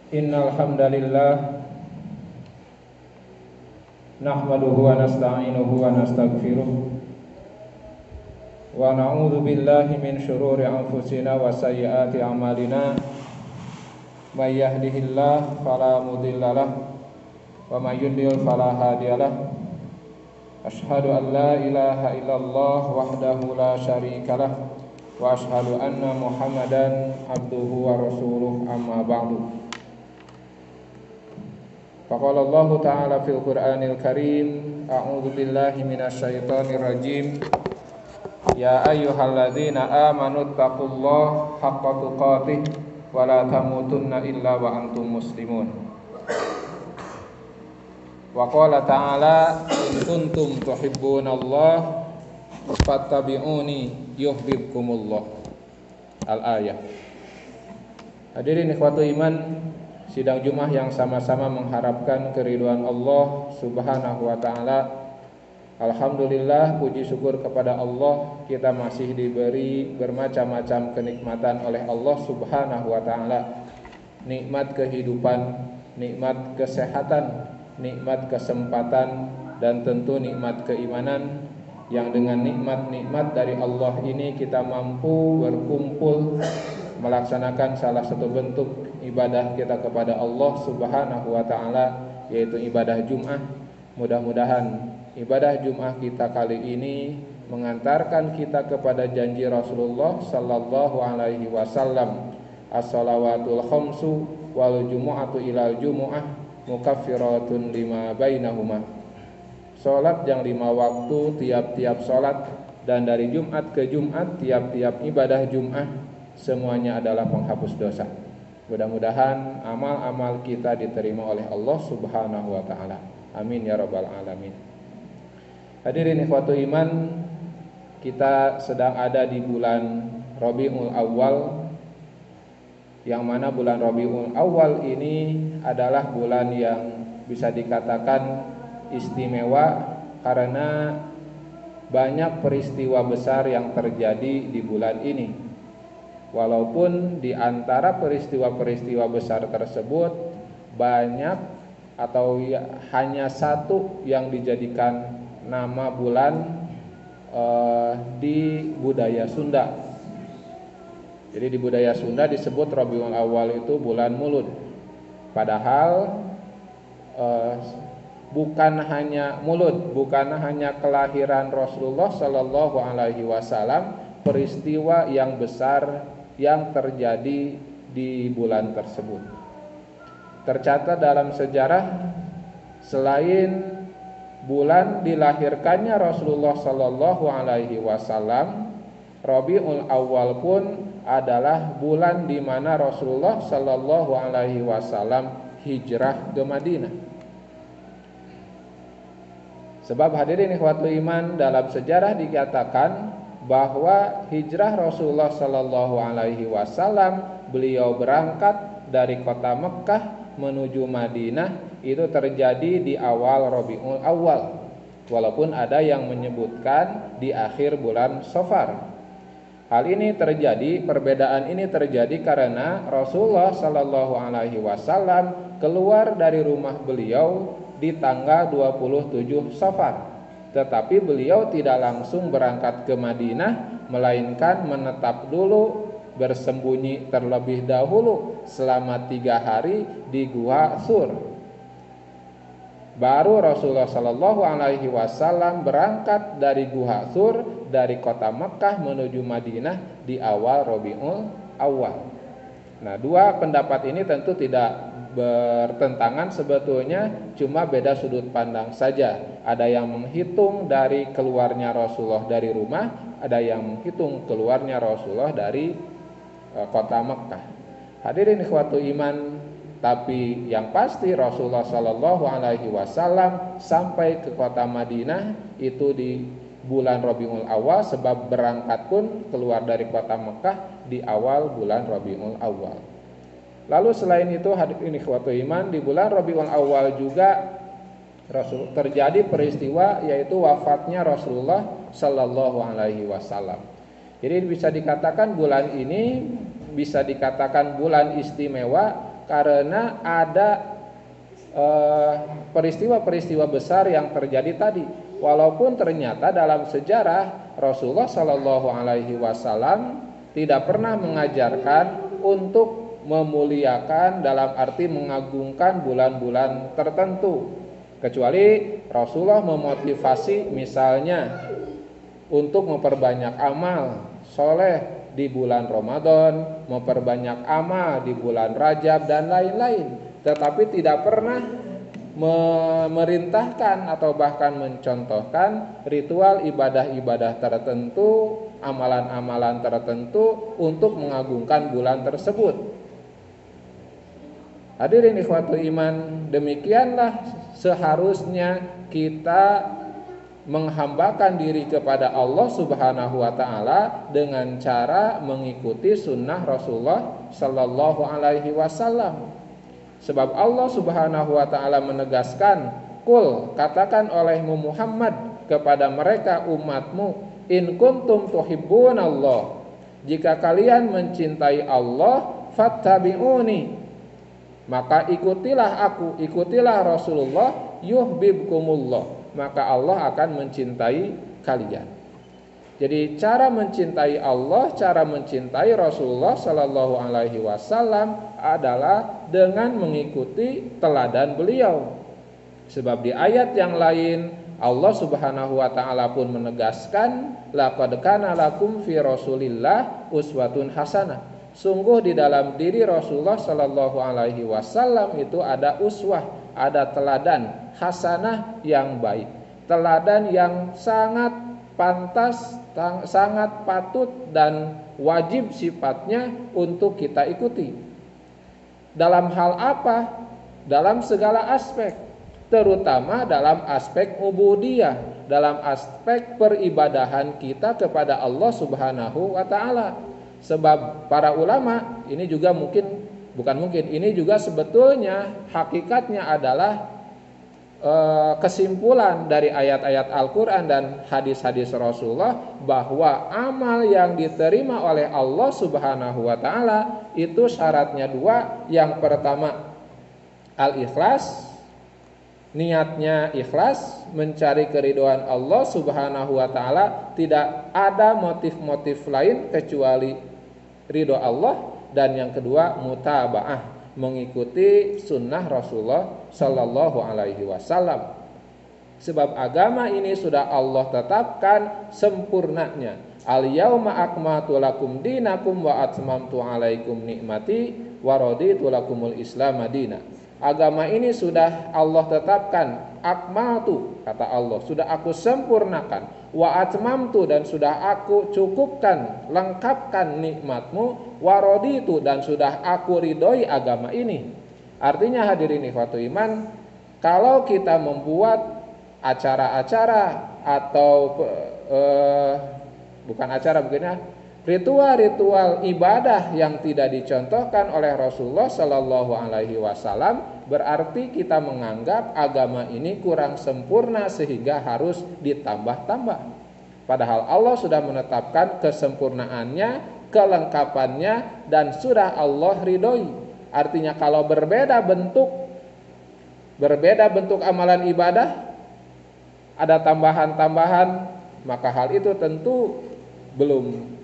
Innal hamdalillah nahmaduhu wa nasta'inuhu wa nastaghfiruh wa na'udzu billahi min shururi anfusina wa sayyiati a'malina may yahdihillahu fala mudhillalah wa may yudlil fala hadiyalah. Asyhadu an la ilaha illallah wahdahu la syarikalah wa asyhadu anna Muhammadan abduhu wa rasuluh, amma ba'du. Faqala Allah Ta'ala fil Qur'anil Karim, a'udzu billahi minasyaitonir rajim. Ya ayyuhalladzina amanu taqullaha haqqa tuqatih wa la tamutunna illa wa antum muslimun. Wa qala ta'ala, in kuntum tuhibbunallaha fattabi'uni yuhibbukumullah. Al-ayah. Hadirin ikhwatu iman, sidang Jumat yang sama-sama mengharapkan keridhaan Allah Subhanahu wa taala. Alhamdulillah, puji syukur kepada Allah, kita masih diberi bermacam-macam kenikmatan oleh Allah Subhanahu wa taala. Nikmat kehidupan, nikmat kesehatan, nikmat kesempatan, dan tentu nikmat keimanan, yang dengan nikmat-nikmat dari Allah ini kita mampu berkumpul melaksanakan salah satu bentuk ibadah kita kepada Allah Subhanahu wa taala, yaitu ibadah Jumat. Mudah-mudahan ibadah Jumat kita kali ini mengantarkan kita kepada janji Rasulullah sallallahu alaihi wasallam, as-salawatul khamsu wal jumu'atu ilal jumu'ah mukaffiratun lima bainahuma. Salat yang 5 waktu tiap-tiap salat, dan dari Jumat ke Jumat tiap-tiap ibadah Jumat semuanya adalah penghapus dosa. Mudah-mudahan amal-amal kita diterima oleh Allah Subhanahu wa taala. Amin ya rabbal alamin. Hadirin ikhwatu iman, kita sedang ada di bulan Rabiul Awal, yang mana bulan Rabiul Awal ini adalah bulan yang bisa dikatakan istimewa karena banyak peristiwa besar yang terjadi di bulan ini. Walaupun di antara peristiwa-peristiwa besar tersebut banyak atau hanya satu yang dijadikan nama bulan di budaya Sunda. Jadi di budaya Sunda disebut Rabiul Awal itu bulan Mulud. Padahal bukan hanya Mulud, bukan hanya kelahiran Rasulullah Sallallahu Alaihi Wasallam, peristiwa yang besar yang terjadi di bulan tersebut. Tercatat dalam sejarah, selain bulan dilahirkannya Rasulullah Sallallahu Alaihi Wasallam, Rabiul Awal pun adalah bulan di mana Rasulullah Sallallahu Alaihi Wasallam hijrah ke Madinah. Sebab hadirin ikhwatul iman, dalam sejarah dikatakan bahwa hijrah Rasulullah Sallallahu Alaihi Wasallam, beliau berangkat dari kota Mekah menuju Madinah, itu terjadi di awal Rabiul Awal, walaupun ada yang menyebutkan di akhir bulan Safar. Hal ini terjadi, perbedaan ini terjadi karena Rasulullah Sallallahu Alaihi Wasallam keluar dari rumah beliau di tanggal 27 Safar. Tetapi beliau tidak langsung berangkat ke Madinah, melainkan menetap dulu, bersembunyi terlebih dahulu selama 3 hari di Gua Sur. Baru Rasulullah Shallallahu Alaihi Wasallam berangkat dari Gua Sur, dari kota Mekah menuju Madinah di awal Rabiul Awal. Nah, dua pendapat ini tentu tidak bertentangan sebetulnya, cuma beda sudut pandang saja. Ada yang menghitung dari keluarnya Rasulullah dari rumah, ada yang menghitung keluarnya Rasulullah dari kota Mekah. Hadirin ikhwatu iman, tapi yang pasti Rasulullah Shallallahu Alaihi Wasallam sampai ke kota Madinah itu di bulan Rabiul Awal, sebab berangkat pun keluar dari kota Mekah di awal bulan Rabiul Awal. Lalu selain itu hadirin ikhwatu iman, di bulan Rabiul Awal juga terjadi peristiwa, yaitu wafatnya Rasulullah Sallallahu Alaihi Wasallam. Jadi bisa dikatakan bulan ini bisa dikatakan bulan istimewa Karena ada peristiwa-peristiwa besar yang terjadi tadi. Walaupun ternyata dalam sejarah Rasulullah Shallallahu Alaihi Wasallam tidak pernah mengajarkan untuk memuliakan dalam arti mengagungkan bulan-bulan tertentu, kecuali Rasulullah memotivasi misalnya untuk memperbanyak amal soleh di bulan Ramadan, memperbanyak amal di bulan Rajab dan lain-lain. Tetapi tidak pernah memerintahkan atau bahkan mencontohkan ritual ibadah-ibadah tertentu, amalan-amalan tertentu untuk mengagungkan bulan tersebut. Hadirin ikhwatul iman, demikianlah seharusnya kita menghambakan diri kepada Allah Subhanahu wa taala dengan cara mengikuti sunnah Rasulullah sallallahu alaihi wasallam. Sebab Allah Subhanahu wa taala menegaskan, "Qul, katakan olehmu Muhammad kepada mereka umatmu, in kuntum tuhibbunallah, jika kalian mencintai Allah, fattabi'uni, maka ikutilah aku, ikutilah Rasulullah, yuhibbukumullah, maka Allah akan mencintai kalian." Jadi cara mencintai Allah, cara mencintai Rasulullah Sallallahu Alaihi Wasallam adalah dengan mengikuti teladan beliau. Sebab di ayat yang lain Allah Subhanahu Wa Taala pun menegaskan, laqad kana lakum fi Rasulillah uswatun hasanah. Sungguh di dalam diri Rasulullah Sallallahu Alaihi Wasallam itu ada uswah, ada teladan hasanah yang baik, teladan yang sangat pantas, sangat patut dan wajib sifatnya untuk kita ikuti. Dalam hal apa? Dalam segala aspek, terutama dalam aspek ubudiyah, dalam aspek peribadahan kita kepada Allah Subhanahu wa taala. Sebab para ulama ini juga ini juga sebetulnya hakikatnya adalah kesimpulan dari ayat-ayat Al-Quran dan hadis-hadis Rasulullah, bahwa amal yang diterima oleh Allah Subhanahu wa taala itu syaratnya dua. Yang pertama al-ikhlas, niatnya ikhlas mencari keridhaan Allah Subhanahu wa taala, tidak ada motif-motif lain kecuali ridho Allah. Dan yang kedua mutabaah, mengikuti sunnah Rasulullah Sallallahu Alaihi Wasallam. Sebab agama ini sudah Allah tetapkan sempurnanya. Al-yauma akmaltu lakum dinakum wa atmamtu alaikum nikmati wa raditu lakumul Islam madina. Agama ini sudah Allah tetapkan, akmaltu, kata Allah, sudah aku sempurnakan, wa atmamtu, dan sudah aku cukupkan, lengkapkan nikmatmu, wa raditu, dan sudah aku ridhoi agama ini. Artinya hadirin ikhwatul iman, kalau kita membuat acara-acara atau bukan acara begini, ritual-ritual ibadah yang tidak dicontohkan oleh Rasulullah Sallallahu Alaihi Wasallam, berarti kita menganggap agama ini kurang sempurna sehingga harus ditambah-tambah. Padahal Allah sudah menetapkan kesempurnaannya, kelengkapannya, dan sudah Allah ridhoi. Artinya kalau berbeda bentuk amalan ibadah, ada tambahan-tambahan, maka hal itu tentu belum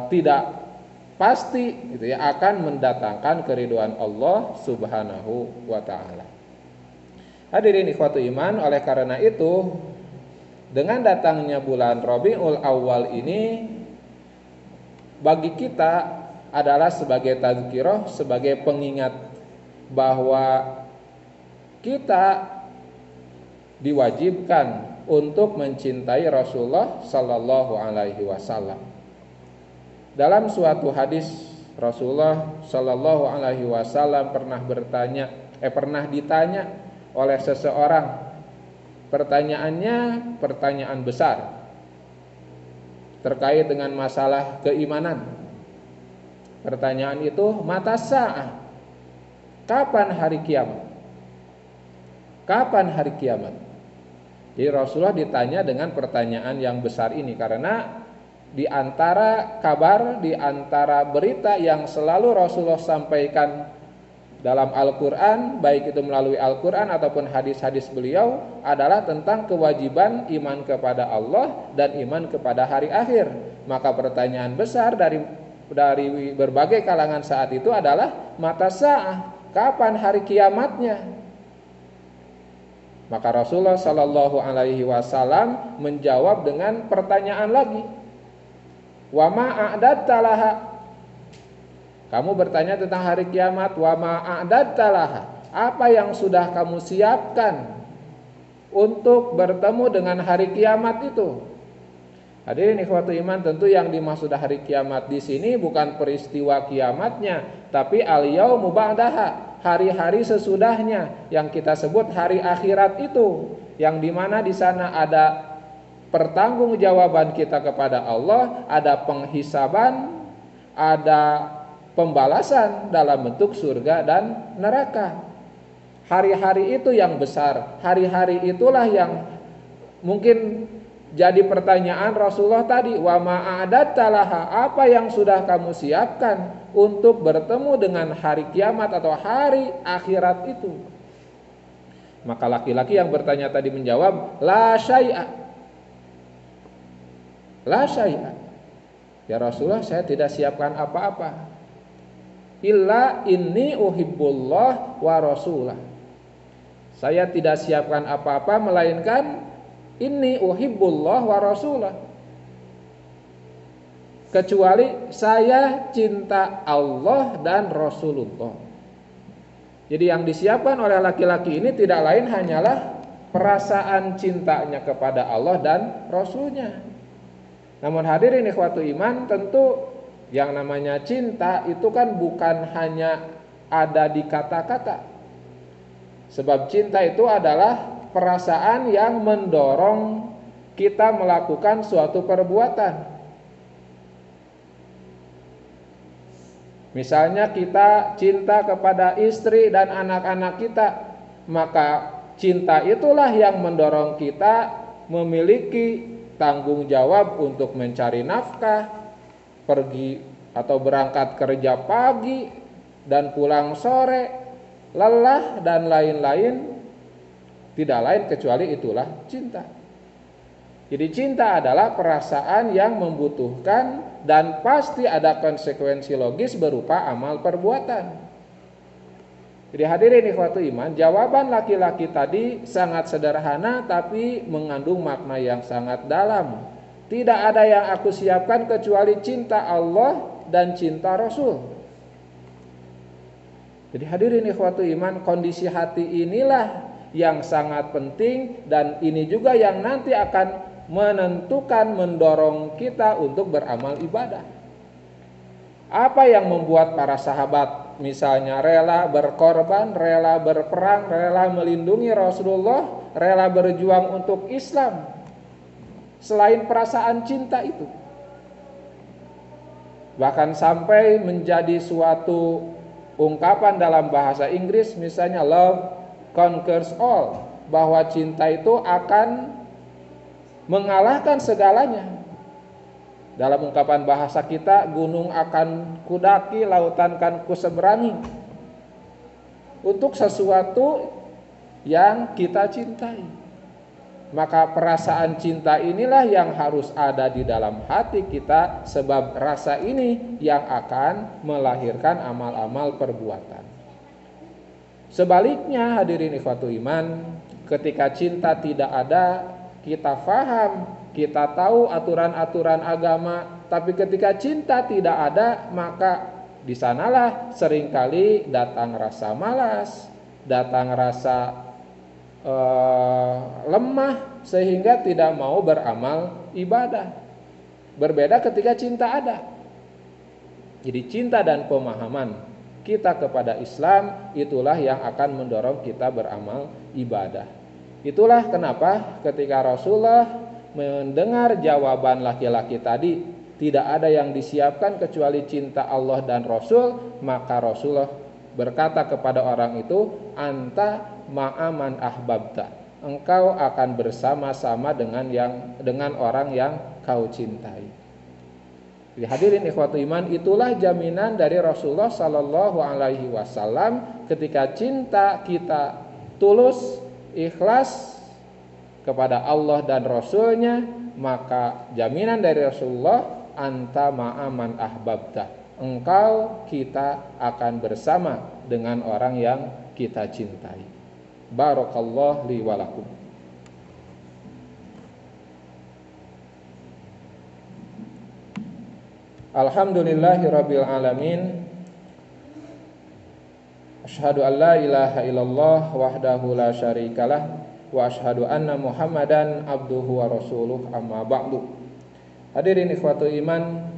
tidak pasti gitu ya, akan mendatangkan keridhaan Allah Subhanahu wa taala. Hadirin ikhwatul iman, oleh karena itu dengan datangnya bulan Rabiul Awal ini bagi kita adalah sebagai tazkirah, sebagai pengingat bahwa kita diwajibkan untuk mencintai Rasulullah Sallallahu Alaihi Wasallam. Dalam suatu hadis Rasulullah Sallallahu Alaihi Wasallam pernah ditanya oleh seseorang. Pertanyaannya pertanyaan besar terkait dengan masalah keimanan. Pertanyaan itu, mata sa'ah, kapan hari kiamat? Kapan hari kiamat? Jadi Rasulullah ditanya dengan pertanyaan yang besar ini karena di antara kabar, di antara berita yang selalu Rasulullah sampaikan dalam Al-Quran, baik itu melalui Al-Quran ataupun hadis-hadis beliau, adalah tentang kewajiban iman kepada Allah dan iman kepada hari akhir. Maka pertanyaan besar dari berbagai kalangan saat itu adalah mata sa'ah, kapan hari kiamatnya? Maka Rasulullah Shallallahu Alaihi Wasallam menjawab dengan pertanyaan lagi, wa ma a'dadta laha. Kamu bertanya tentang hari kiamat, wa ma a'dadta laha. Apa yang sudah kamu siapkan untuk bertemu dengan hari kiamat itu? Hadirin ikhwatu iman, tentu yang dimaksud hari kiamat di sini bukan peristiwa kiamatnya, tapi al-yaumu ba'daha, hari-hari sesudahnya, yang kita sebut hari akhirat itu, yang dimana di sana ada pertanggungjawaban kita kepada Allah, ada penghisaban, ada pembalasan dalam bentuk surga dan neraka. Hari-hari itu yang besar, hari-hari itulah yang mungkin jadi pertanyaan Rasulullah tadi, wa ma'adatta laha, apa yang sudah kamu siapkan untuk bertemu dengan hari kiamat atau hari akhirat itu? Maka laki-laki yang bertanya tadi menjawab, la syai'a. La syai'a. Ya Rasulullah, saya tidak siapkan apa-apa. Illa inni uhibbullah wa rasulah. Saya tidak siapkan apa-apa melainkan inni uhibbullah wa rasulah, kecuali saya cinta Allah dan Rasulullah. Jadi yang disiapkan oleh laki-laki ini tidak lain hanyalah perasaan cintanya kepada Allah dan Rasulnya. Namun hadirin ikhwatu iman, tentu yang namanya cinta itu kan bukan hanya ada di kata-kata. Sebab cinta itu adalah perasaan yang mendorong kita melakukan suatu perbuatan. Misalnya kita cinta kepada istri dan anak-anak kita, maka cinta itulah yang mendorong kita memiliki tanggung jawab untuk mencari nafkah, pergi atau berangkat kerja pagi dan pulang sore, lelah dan lain-lain. Tidak lain kecuali itulah cinta. Jadi cinta adalah perasaan yang membutuhkan dan pasti ada konsekuensi logis berupa amal perbuatan. Jadi hadirin ikhwatu iman, jawaban laki-laki tadi sangat sederhana tapi mengandung makna yang sangat dalam. Tidak ada yang aku siapkan kecuali cinta Allah dan cinta Rasul. Jadi hadirin ikhwatu iman, kondisi hati inilah yang sangat penting, dan ini juga yang nanti akan menentukan, mendorong kita untuk beramal ibadah. Apa yang membuat para sahabat misalnya rela berkorban, rela berperang, rela melindungi Rasulullah, rela berjuang untuk Islam, selain perasaan cinta itu? Bahkan sampai menjadi suatu ungkapan dalam bahasa Inggris, misalnya love conquers all, bahwa cinta itu akan mengalahkan segalanya. Dalam ungkapan bahasa kita, gunung akan kudaki, lautan akan kuseberangi, untuk sesuatu yang kita cintai. Maka perasaan cinta inilah yang harus ada di dalam hati kita, sebab rasa ini yang akan melahirkan amal-amal perbuatan. Sebaliknya hadirin ikhwatu iman, ketika cinta tidak ada, kita faham, kita tahu aturan-aturan agama, tapi ketika cinta tidak ada, maka di sanalah seringkali datang rasa malas, datang rasa lemah, sehingga tidak mau beramal ibadah. Berbeda ketika cinta ada. Jadi cinta dan pemahaman kita kepada Islam itulah yang akan mendorong kita beramal ibadah. Itulah kenapa ketika Rasulullah mendengar jawaban laki-laki tadi, tidak ada yang disiapkan kecuali cinta Allah dan Rasul, maka Rasulullah berkata kepada orang itu, anta ma'aman ahbabta, engkau akan bersama-sama dengan orang yang kau cintai. Jadi hadirin ikhwatu iman, itulah jaminan dari Rasulullah sallallahu alaihi wasallam ketika cinta kita tulus, ikhlas kepada Allah dan Rasulnya, maka jaminan dari Rasulullah, anta ma'aman ahbabta, engkau kita akan bersama dengan orang yang kita cintai. Barakallahu li wa lakum. Alhamdulillahirabbil alamin. Asyhadu an la ilaha illallah wahdahu la syarikalah wa asyhadu anna Muhammadan abduhu wa rasuluh, amma ba'du. Hadirin ikhwatu iman,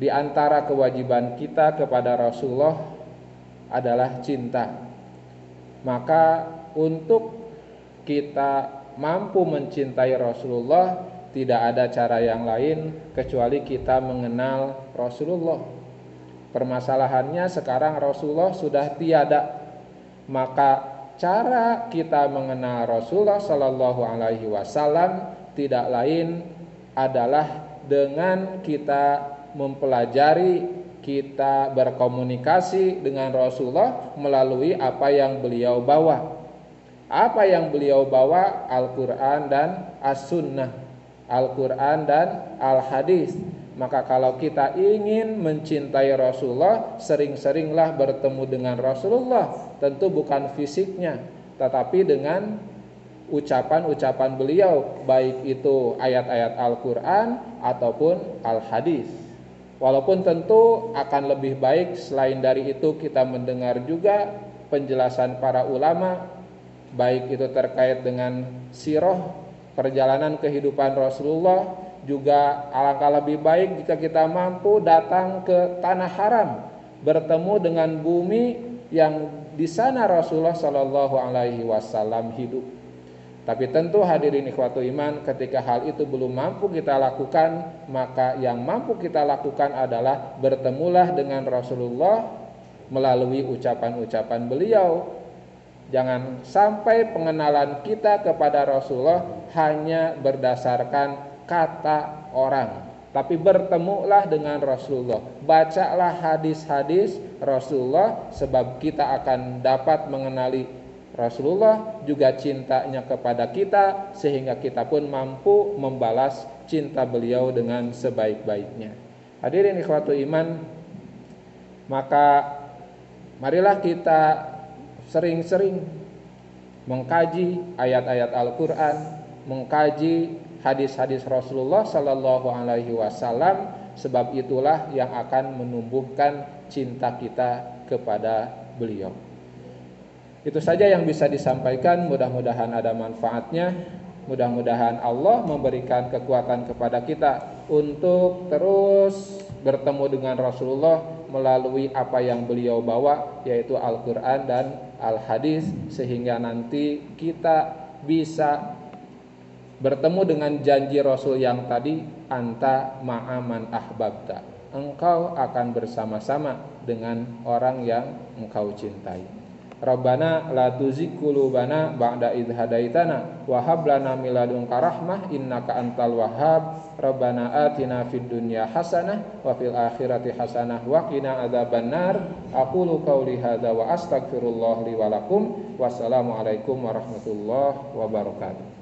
di antara kewajiban kita kepada Rasulullah adalah cinta. Maka untuk kita mampu mencintai Rasulullah, tidak ada cara yang lain kecuali kita mengenal Rasulullah. Permasalahannya sekarang Rasulullah sudah tiada. Maka cara kita mengenal Rasulullah sallallahu alaihi wasallam tidak lain adalah dengan kita mempelajari, kita berkomunikasi dengan Rasulullah melalui apa yang beliau bawa. Apa yang beliau bawa? Al-Quran dan As-Sunnah, Al-Quran dan Al-Hadis. Maka kalau kita ingin mencintai Rasulullah, sering-seringlah bertemu dengan Rasulullah. Tentu bukan fisiknya, tetapi dengan ucapan-ucapan beliau, baik itu ayat-ayat Al-Quran ataupun Al-Hadis. Walaupun tentu akan lebih baik selain dari itu kita mendengar juga penjelasan para ulama, baik itu terkait dengan sirah, perjalanan kehidupan Rasulullah. Juga alangkah lebih baik jika kita mampu datang ke tanah haram, bertemu dengan bumi yang di sana Rasulullah sallallahu alaihi wasallam hidup. Tapi tentu hadirin ikhwatu iman, ketika hal itu belum mampu kita lakukan, maka yang mampu kita lakukan adalah bertemulah dengan Rasulullah melalui ucapan-ucapan beliau. Jangan sampai pengenalan kita kepada Rasulullah hanya berdasarkan kata orang, tapi bertemulah dengan Rasulullah. Bacalah hadis-hadis Rasulullah, sebab kita akan dapat mengenali Rasulullah, juga cintanya kepada kita, sehingga kita pun mampu membalas cinta beliau dengan sebaik-baiknya. Hadirin ikhwatu iman, maka marilah kita sering-sering mengkaji ayat-ayat Al-Quran, mengkaji hadis-hadis Rasulullah sallallahu alaihi wasallam, sebab itulah yang akan menumbuhkan cinta kita kepada beliau. Itu saja yang bisa disampaikan, mudah-mudahan ada manfaatnya. Mudah-mudahan Allah memberikan kekuatan kepada kita untuk terus bertemu dengan Rasulullah melalui apa yang beliau bawa, yaitu Al-Quran dan Al-Hadis, sehingga nanti kita bisa bertemu dengan janji Rasul yang tadi, anta ma'aman ahbabta, engkau akan bersama-sama dengan orang yang engkau cintai. Rabbana la tuzigh qulubana ba'da idh hadaitana wa hab lana min ladunka rahmah innaka antal wahhab. Rabbana atina fid dunya hasanah wa fil akhirati hasanah wa qina adzabannar. Aqulu qauli hadza wa astaghfirullah li wa lakum. Wassalamu alaikum warahmatullahi wabarakatuh.